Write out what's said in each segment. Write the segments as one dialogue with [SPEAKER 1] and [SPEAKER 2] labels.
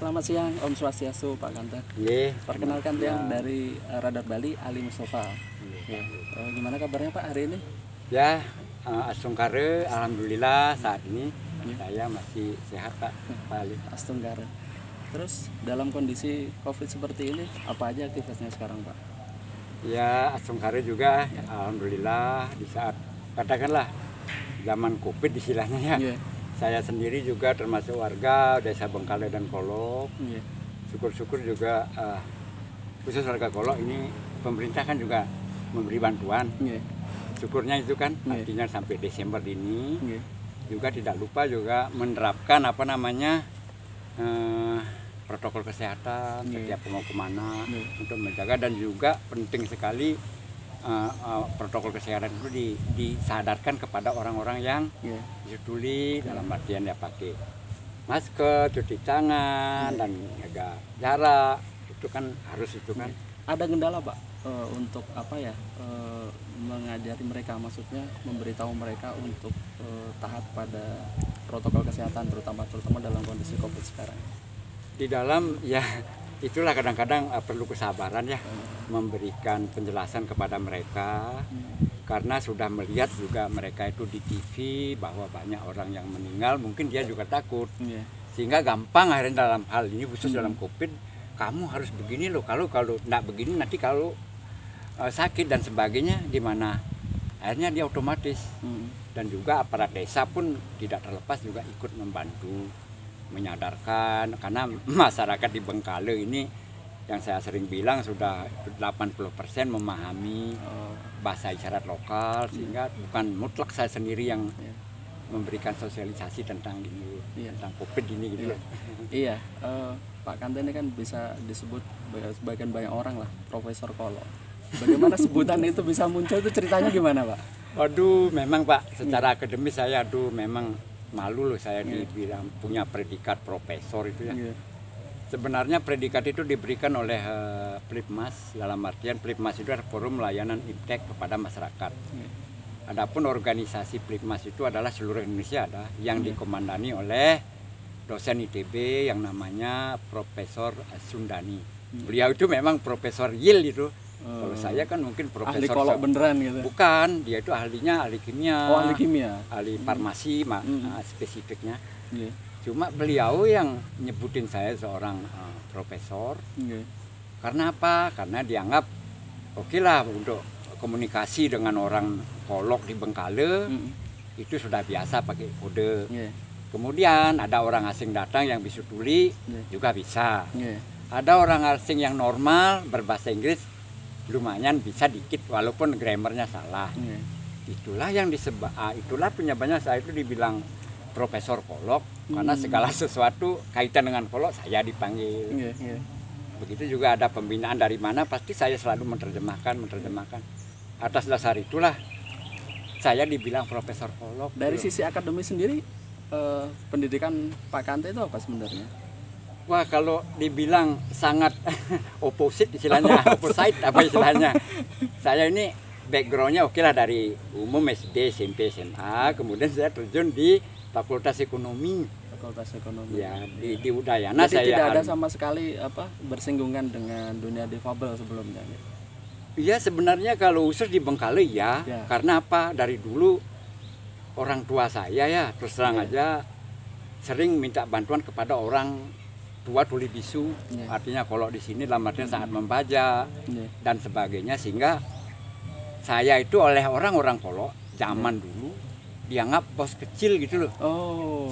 [SPEAKER 1] Selamat siang, Om Swastiastu, Pak Kanten.
[SPEAKER 2] Nggih.
[SPEAKER 1] Perkenalkan yang dari Radar Bali, Ali Mustafa. Ya. Gimana kabarnya Pak hari ini?
[SPEAKER 2] Ya, Asungkare, alhamdulillah saat ini saya masih sehat Pak. Ali.
[SPEAKER 1] Astunggara. Terus dalam kondisi COVID seperti ini, apa aja aktivitasnya sekarang Pak?
[SPEAKER 2] Ya, Asungkare juga, alhamdulillah di saat katakanlah zaman COVID istilahnya ya.
[SPEAKER 1] Yeah.
[SPEAKER 2] Saya sendiri juga termasuk warga Desa Bengkale dan Kolok.
[SPEAKER 1] Yeah.
[SPEAKER 2] Syukur-syukur juga khusus warga Kolok ini pemerintah kan juga memberi bantuan.
[SPEAKER 1] Yeah.
[SPEAKER 2] Syukurnya itu kan artinya sampai Desember ini juga tidak lupa juga menerapkan apa namanya protokol kesehatan setiap mau kemana untuk menjaga, dan juga penting sekali protokol kesehatan itu disadarkan kepada orang-orang yang peduli dalam artian ya pakai masker, cuci tangan dan jaga jarak, itu kan harus itu kan.
[SPEAKER 1] Ada kendala Pak untuk apa ya mengajari mereka, maksudnya memberitahu mereka untuk taat pada protokol kesehatan terutama dalam kondisi COVID sekarang.
[SPEAKER 2] Di dalam ya itulah kadang-kadang perlu kesabaran ya memberikan penjelasan kepada mereka, karena sudah melihat juga mereka itu di TV bahwa banyak orang yang meninggal, mungkin dia juga takut sehingga gampang akhirnya dalam hal ini khusus dalam COVID kamu harus begini loh, kalau tidak begini nanti kalau sakit dan sebagainya gimana, akhirnya dia otomatis dan juga aparat desa pun tidak terlepas juga ikut membantu menyadarkan, karena masyarakat di Bengkale ini yang saya sering bilang sudah 80% memahami bahasa isyarat lokal, sehingga bukan mutlak saya sendiri yang memberikan sosialisasi tentang ini, tentang COVID ini gitu.
[SPEAKER 1] Iya, Pak Kanten ini kan bisa disebut sebagian banyak orang lah Profesor Kolok. Bagaimana sebutan itu bisa muncul, itu ceritanya gimana Pak?
[SPEAKER 2] Waduh, memang Pak, secara akademis saya memang malu loh saya dibilang punya predikat profesor itu ya. Sebenarnya predikat itu diberikan oleh Plipmas, dalam artian Plipmas itu adalah forum layanan iptek kepada masyarakat. Adapun organisasi Plipmas itu adalah seluruh Indonesia, ada yang dikomandani oleh dosen ITB yang namanya Profesor Sundani. Beliau itu memang Profesor Yil itu. Kalau saya kan mungkin profesor
[SPEAKER 1] ahli kolok beneran gitu.
[SPEAKER 2] Bukan, dia itu ahlinya ahli kimia.
[SPEAKER 1] Oh, ahli kimia.
[SPEAKER 2] Ahli farmasi spesifiknya. Cuma beliau yang nyebutin saya seorang profesor. Karena apa? Karena dianggap oke lah untuk komunikasi dengan orang Kolok di Bengkale itu sudah biasa pakai kode. Kemudian ada orang asing datang yang bisa tuli juga bisa. Ada orang asing yang normal berbahasa Inggris lumayan bisa dikit walaupun grammarnya salah. Itulah yang disebut, itulah penyebabnya saya itu dibilang Profesor Kolok, karena segala sesuatu kaitan dengan Kolok saya dipanggil. Begitu juga ada pembinaan dari mana pasti saya selalu menerjemahkan. Atas dasar itulah saya dibilang Profesor Kolok.
[SPEAKER 1] Dari sisi akademis sendiri pendidikan Pak Kante itu apa sebenarnya?
[SPEAKER 2] Wah, kalau dibilang sangat opposite istilahnya, opposite apa istilahnya. Saya ini backgroundnya oke lah dari umum SD, SMP, SMA, kemudian saya terjun di Fakultas Ekonomi.
[SPEAKER 1] Fakultas Ekonomi.
[SPEAKER 2] Ya, di Udayana.
[SPEAKER 1] Jadi saya tidak ada sama sekali bersinggungan dengan dunia difabel sebelumnya.
[SPEAKER 2] Iya, sebenarnya kalau khusus di Bengkale ya, karena apa? Dari dulu orang tua saya ya terus terang aja sering minta bantuan kepada orang tua tuli bisu, artinya kalau di sini dalam artian sangat membaca dan sebagainya, sehingga saya itu oleh orang-orang Kolok zaman dulu dianggap bos kecil gitu loh.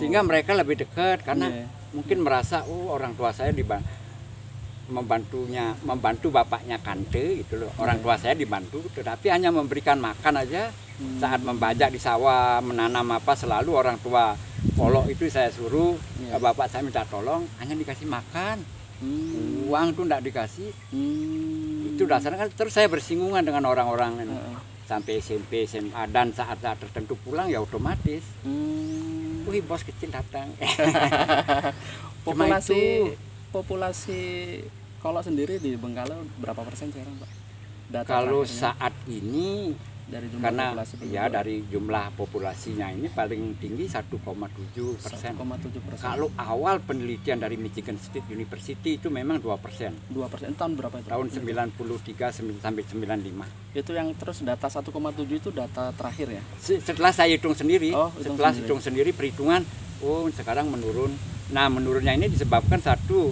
[SPEAKER 2] Sehingga mereka lebih dekat karena mungkin merasa orang tua saya membantu bapaknya Kante gitu loh. Orang tua saya dibantu tetapi hanya memberikan makan aja. Saat membajak di sawah, menanam apa, selalu orang tua Kolok itu saya suruh, bapak saya minta tolong, hanya dikasih makan, uang tuh enggak dikasih. Itu dasarnya kan. Terus saya bersinggungan dengan orang-orang sampai SMP, SMA, dan saat-saat tertentu pulang ya otomatis, wih bos kecil datang.
[SPEAKER 1] populasi Kolok sendiri di Bengkale berapa persen sekarang Pak?
[SPEAKER 2] Kalau saat ini
[SPEAKER 1] Dari jumlah
[SPEAKER 2] karena
[SPEAKER 1] populasi
[SPEAKER 2] ya dari jumlah populasinya ini paling tinggi 1,7%.
[SPEAKER 1] 1,7%.
[SPEAKER 2] Kalau awal penelitian dari Michigan State University itu memang 2%.
[SPEAKER 1] 2% tahun berapa itu?
[SPEAKER 2] Tahun 93 sampai 95.
[SPEAKER 1] Itu yang terus data 1,7 itu data terakhir ya?
[SPEAKER 2] Setelah saya hitung sendiri, setelah
[SPEAKER 1] sendiri.
[SPEAKER 2] hitung sendiri perhitungan, oh sekarang menurun. Nah menurunnya ini disebabkan satu,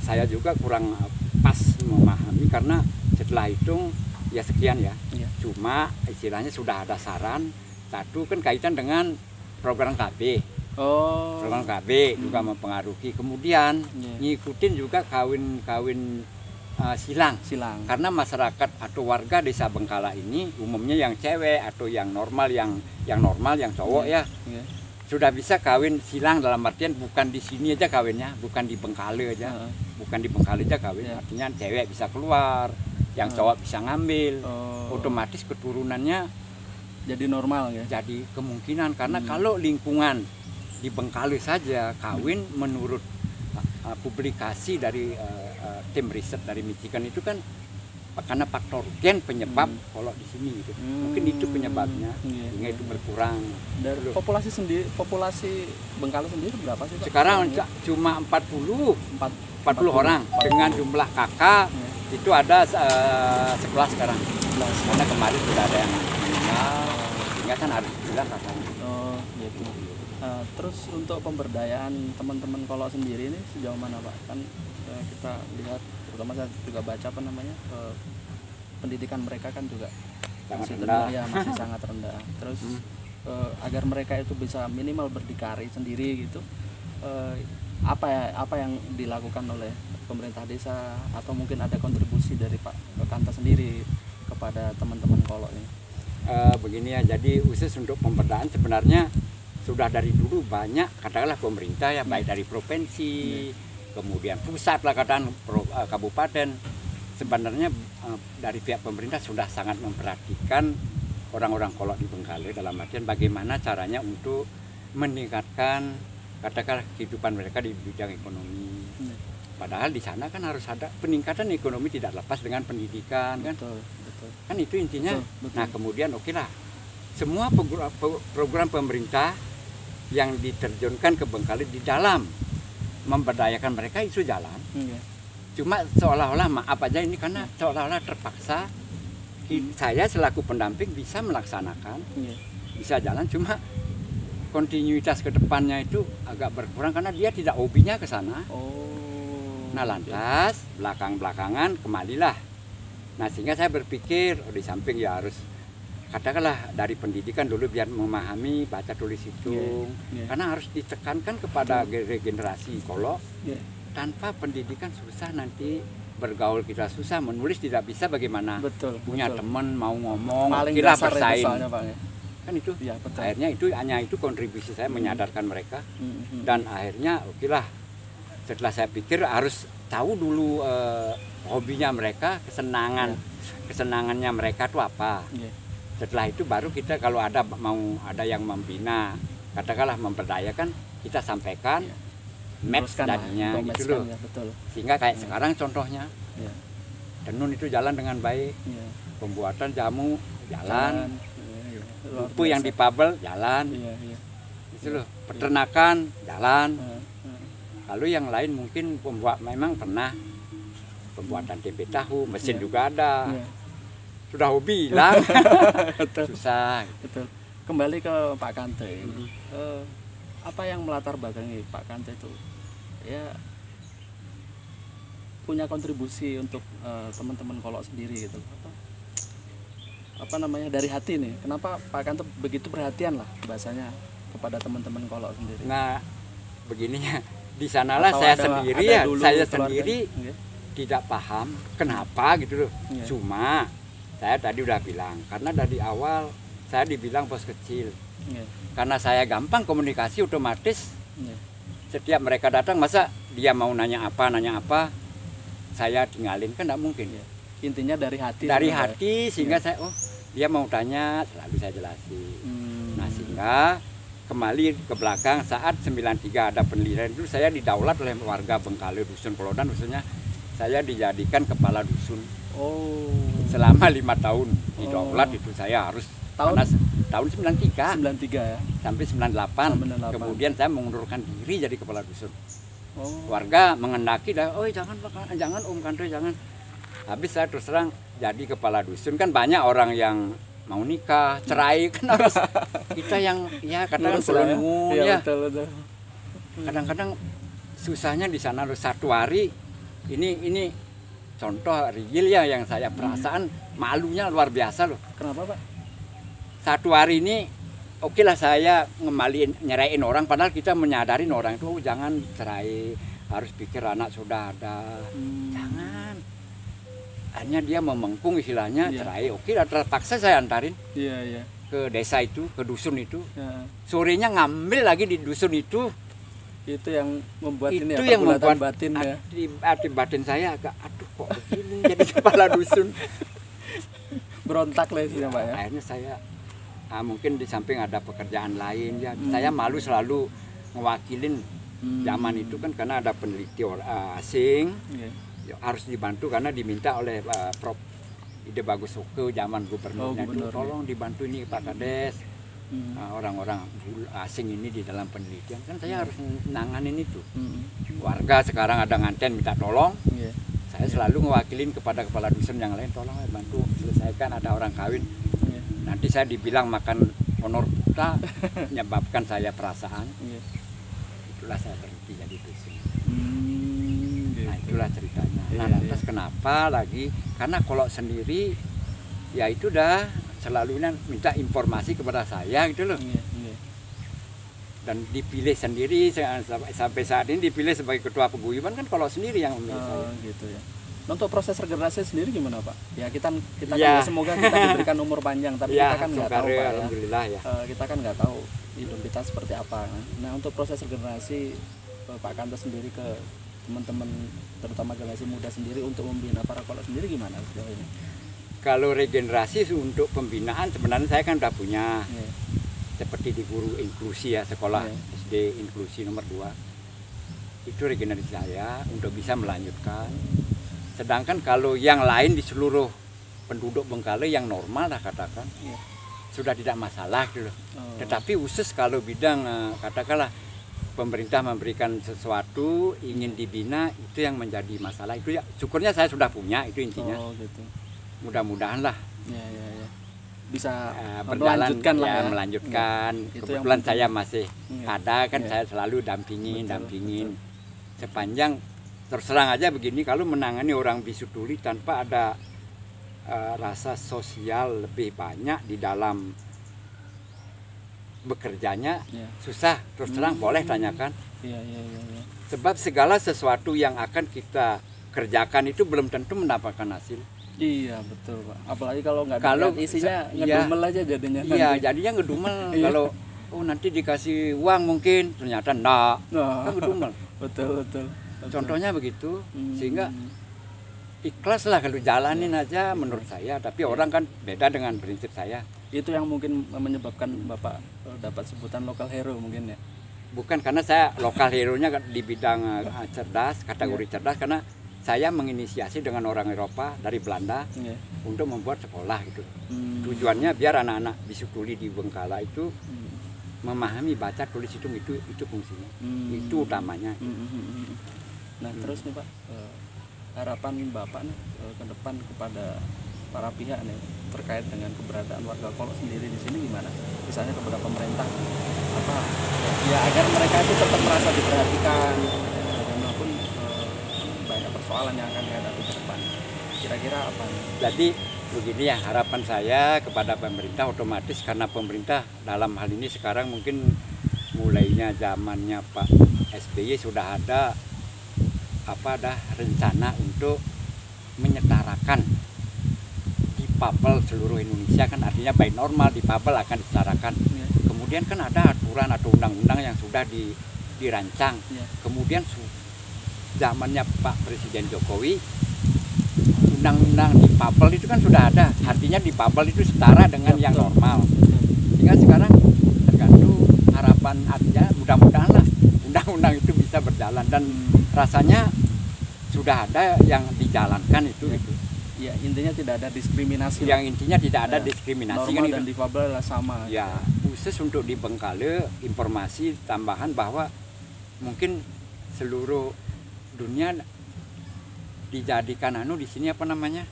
[SPEAKER 2] saya juga kurang pas memahami karena setelah hitung ya sekian ya.
[SPEAKER 1] Iya.
[SPEAKER 2] Cuma istilahnya sudah ada saran. Satu kan kaitan dengan program KB. Program KB juga mempengaruhi. Kemudian ngikutin juga kawin silang. Karena masyarakat atau warga desa Bengkala ini umumnya yang cewek atau yang normal yang cowok ya. Sudah bisa kawin silang dalam artian bukan di sini aja kawinnya, bukan di Bengkale aja. Bukan di Bengkale aja kawin. Artinya cewek bisa keluar, yang cowok bisa ngambil. Otomatis keturunannya
[SPEAKER 1] jadi normal ya.
[SPEAKER 2] Jadi kemungkinan karena kalau lingkungan di Bengkale saja kawin menurut publikasi dari tim riset dari Michigan itu kan karena faktor gen penyebab kalau di sini gitu. Mungkin itu penyebabnya sehingga itu berkurang.
[SPEAKER 1] Dari populasi Bengkale sendiri berapa sih Pak?
[SPEAKER 2] Sekarang cuma 40 orang dengan jumlah kakak itu ada 11 sekarang. Karena kemarin sudah ada yang meninggal sehingga kan harus bilang kakaknya.
[SPEAKER 1] Oh gitu. Terus untuk pemberdayaan teman-teman Kolok sendiri ini sejauh mana Pak? Kan kita lihat terutama saya juga baca pendidikan mereka kan juga masih rendah ya, masih sangat rendah. Terus agar mereka itu bisa minimal berdikari sendiri gitu, apa yang dilakukan oleh pemerintah desa atau mungkin ada kontribusi dari Pak Kanta sendiri kepada teman-teman Kolok ini?
[SPEAKER 2] Begini ya, jadi khusus untuk pemberdayaan sebenarnya sudah dari dulu banyak katakanlah pemerintah ya, baik dari provinsi, kemudian pusat lah katakan kabupaten, sebenarnya dari pihak pemerintah sudah sangat memperhatikan orang-orang Kolok di Bengkale dalam artian bagaimana caranya untuk meningkatkan katakanlah kehidupan mereka di bidang ekonomi. Padahal di sana kan harus ada peningkatan ekonomi tidak lepas dengan pendidikan kan.
[SPEAKER 1] Betul.
[SPEAKER 2] Kan itu intinya.
[SPEAKER 1] Betul.
[SPEAKER 2] Nah kemudian oke lah, semua program pemerintah yang diterjunkan ke Bengkale di dalam memberdayakan mereka itu jalan. Cuma seolah-olah maaf aja ini karena seolah-olah terpaksa saya selaku pendamping bisa melaksanakan, bisa jalan, cuma kontinuitas ke depannya itu agak berkurang karena dia tidak hobinya ke sana. Nah lantas belakang-belakangan kembalilah. Nah sehingga saya berpikir di samping ya harus katakanlah dari pendidikan dulu biar memahami baca tulis hitung, karena harus ditekankan kepada regenerasi Kolok. Tanpa pendidikan susah nanti bergaul, kita susah menulis tidak bisa bagaimana. Punya teman mau ngomong kira bersaing kan itu ya, akhirnya itu hanya itu kontribusi saya menyadarkan mereka. Dan akhirnya oke lah, setelah saya pikir harus tahu dulu hobinya mereka, kesenangannya mereka itu apa. Setelah itu baru kita kalau ada yang membina katakanlah memberdayakan, kita sampaikan match darinya gitu loh. Sehingga kayak sekarang contohnya tenun itu jalan dengan baik, pembuatan jamu jalan, buku yang dipabel jalan, itu loh, peternakan jalan. Lalu yang lain mungkin memang pernah pembuatan tempe tahu, mesin juga ada. Sudah hobi hilang. Susah.
[SPEAKER 1] Betul. Kembali ke Pak Kante ini. Apa yang melatar belakangi Pak Kante itu ya punya kontribusi untuk teman-teman Kolok sendiri gitu. Apa namanya, dari hati nih. Kenapa Pak Kante begitu perhatian lah bahasanya kepada teman-teman Kolok sendiri?
[SPEAKER 2] Nah, begininya di sanalah saya sendiri tidak paham kenapa gitu loh. Cuma saya tadi udah bilang karena dari awal saya dibilang bos kecil. Karena saya gampang komunikasi otomatis. Setiap mereka datang masa dia mau nanya apa saya tinggalin, kan tidak mungkin.
[SPEAKER 1] Intinya dari hati.
[SPEAKER 2] Dari hati sehingga saya dia mau tanya selalu saya jelasin. Nah sehingga kembali ke belakang saat 93 ada penelitian itu saya didaulat oleh warga Bengkale, dusun Pelodan khususnya, saya dijadikan kepala dusun.
[SPEAKER 1] Oh.
[SPEAKER 2] Selama 5 tahun di Daulat itu saya harus tahun 93
[SPEAKER 1] ya.
[SPEAKER 2] Sampai 98. Kemudian saya mengundurkan diri jadi kepala dusun. Warga mengendaki dah, oh jangan Om Kandre, jangan. Habis saya terus terang jadi kepala dusun, kan banyak orang yang mau nikah, cerai, kan harus kita yang ya katakan selungun ya. Kadang-kadang susahnya di sana loh, satu hari ini contoh real ya yang saya perasaan malunya luar biasa loh.
[SPEAKER 1] Kenapa Pak?
[SPEAKER 2] Satu hari ini oke lah saya nyerahin orang, padahal kita menyadarin orang itu jangan cerai, harus pikir anak sudah ada, jangan. Hanya dia memengkung istilahnya, cerai, oke lah, terpaksa saya antarin ke desa itu, ke dusun itu. Sorenya ngambil lagi di dusun itu.
[SPEAKER 1] Itu yang membuat
[SPEAKER 2] itu
[SPEAKER 1] ini
[SPEAKER 2] yang membuat
[SPEAKER 1] batin ya.
[SPEAKER 2] Hati batin saya agak, aduh kok begini jadi kepala dusun.
[SPEAKER 1] Berontak lah ya Pak ya.
[SPEAKER 2] Akhirnya saya mungkin di samping ada pekerjaan lain ya, saya malu selalu mewakilin zaman itu kan, karena ada peneliti asing ya, harus dibantu karena diminta oleh Prof. Ide Bagus Oke zaman gubernurnya itu, tolong dibantu ini Pak Kades, orang-orang asing ini di dalam penelitian, kan saya harus nanganin itu. Warga sekarang ada nganten minta tolong, saya selalu mewakilin kepada kepala dusun yang lain, tolong bantu selesaikan, ada orang kawin. Nanti saya dibilang makan honor kita, menyebabkan saya perasaan. Itulah saya berhenti jadi dusun. Nah itulah ceritanya. Nah lantas kenapa lagi? Karena kalau sendiri ya itu dah selalunya minta informasi kepada saya gitu loh. Dan dipilih sendiri sampai saat ini dipilih sebagai ketua paguyuban, kan kalau sendiri yang memilih saya.
[SPEAKER 1] Gitu ya. Untuk proses regenerasi sendiri gimana Pak? Ya kita kan semoga kita diberikan umur panjang, tapi kita kan nggak tahu Pak
[SPEAKER 2] alhamdulillah ya.
[SPEAKER 1] Kita kan nggak tahu hidup kita seperti apa. Nah untuk proses regenerasi Pak Kanto sendiri ke teman-teman terutama generasi muda sendiri untuk membina para kolot sendiri gimana sejauh ini?
[SPEAKER 2] Kalau regenerasi untuk pembinaan sebenarnya saya kan udah punya, seperti di guru inklusi ya, sekolah SD inklusi nomor 2 itu regenerasi saya untuk bisa melanjutkan. Sedangkan kalau yang lain di seluruh penduduk Bengkale yang normal lah katakan, sudah tidak masalah gitu loh. Tetapi khusus kalau bidang katakanlah pemerintah memberikan sesuatu ingin dibina, itu yang menjadi masalah. Itu ya syukurnya saya sudah punya, itu intinya.
[SPEAKER 1] Gitu.
[SPEAKER 2] Mudah-mudahan lah
[SPEAKER 1] bisa
[SPEAKER 2] berjalan melanjutkan. Kebetulan saya masih ada kan, saya selalu dampingin. Sepanjang terus terang aja begini, kalau menangani orang bisu tuli tanpa ada rasa sosial lebih banyak di dalam bekerjanya, susah. Terus terang boleh tanyakan. Sebab segala sesuatu yang akan kita kerjakan itu belum tentu mendapatkan hasil.
[SPEAKER 1] Iya betul Pak. Apalagi kalau nggak ada isinya ngedumel aja jadinya.
[SPEAKER 2] Iya jadinya ngedumel. Kalau nanti dikasih uang mungkin ternyata enggak, kan ngedumel.
[SPEAKER 1] Betul.
[SPEAKER 2] Contohnya begitu, sehingga ikhlas lah kalau jalanin aja menurut saya. Tapi orang kan beda dengan prinsip saya.
[SPEAKER 1] Itu yang mungkin menyebabkan Bapak dapat sebutan lokal hero mungkin ya?
[SPEAKER 2] Bukan, karena saya lokal hero-nya di bidang cerdas, kategori cerdas, karena saya menginisiasi dengan orang Eropa dari Belanda untuk membuat sekolah gitu. Tujuannya biar anak-anak bisu tuli di Bengkala itu memahami baca tulis hitung, itu fungsinya. Itu utamanya.
[SPEAKER 1] Nah terus nih Pak, harapan Bapak nih ke depan kepada para pihak nih terkait dengan keberadaan warga kolot sendiri di sini gimana? Misalnya kepada pemerintah ya agar mereka itu tetap merasa diperhatikan, bagaimanapun banyak persoalan yang akan dihadapi ke depan. Kira-kira apa nih?
[SPEAKER 2] Jadi begini ya, harapan saya kepada pemerintah, otomatis karena pemerintah dalam hal ini sekarang mungkin mulainya zamannya Pak SBY sudah ada rencana untuk menyetarakan di Papel seluruh Indonesia, kan artinya baik normal di Papel akan disetarakan. Kemudian kan ada aturan atau undang-undang yang sudah dirancang. Kemudian zamannya Pak Presiden Jokowi, undang-undang di Papel itu kan sudah ada, artinya di Papel itu setara dengan yang normal. Sehingga sekarang tergantung harapan, artinya mudah-mudahan lah undang-undang itu bisa berjalan, dan rasanya sudah ada yang dijalankan itu.
[SPEAKER 1] Ya, intinya tidak ada diskriminasi.
[SPEAKER 2] Yang intinya tidak ada diskriminasi
[SPEAKER 1] normal
[SPEAKER 2] kan
[SPEAKER 1] dan
[SPEAKER 2] itu.
[SPEAKER 1] difabel adalah sama.
[SPEAKER 2] Ya, khusus untuk di Bengkale informasi tambahan bahwa mungkin seluruh dunia dijadikan di sini apa namanya?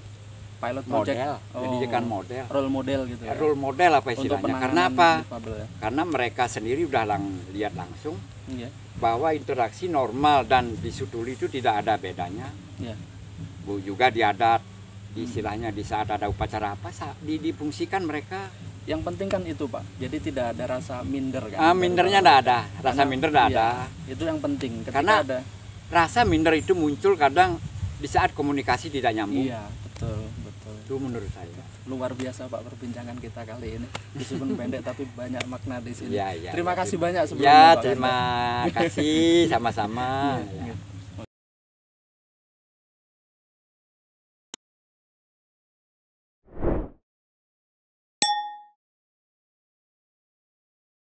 [SPEAKER 1] Pilot project.
[SPEAKER 2] Model, dijadikan model.
[SPEAKER 1] Role model gitu ya.
[SPEAKER 2] Role model apa istilahnya? Karena apa?
[SPEAKER 1] Difabel, ya.
[SPEAKER 2] Karena mereka sendiri udah lihat langsung
[SPEAKER 1] Iya.
[SPEAKER 2] bahwa interaksi normal dan di Sutuli itu tidak ada bedanya.
[SPEAKER 1] Iya.
[SPEAKER 2] Bu juga di adat, istilahnya di saat ada upacara apa difungsikan mereka.
[SPEAKER 1] Yang penting kan itu Pak, jadi tidak ada rasa minder kan?
[SPEAKER 2] Mindernya tidak ada, rasa minder tidak ada.
[SPEAKER 1] Itu yang penting. Ketika
[SPEAKER 2] Karena
[SPEAKER 1] ada
[SPEAKER 2] rasa minder itu muncul kadang di saat komunikasi tidak nyambung.
[SPEAKER 1] Iya, betul.
[SPEAKER 2] Itu menurut saya.
[SPEAKER 1] Luar biasa Pak perbincangan kita kali ini. Meskipun pendek tapi banyak makna di sini.
[SPEAKER 2] Ya,
[SPEAKER 1] Terima kasih banyak sebelumnya
[SPEAKER 2] Ya,
[SPEAKER 1] Pak.
[SPEAKER 2] terima kasih sama-sama.
[SPEAKER 1] Iya.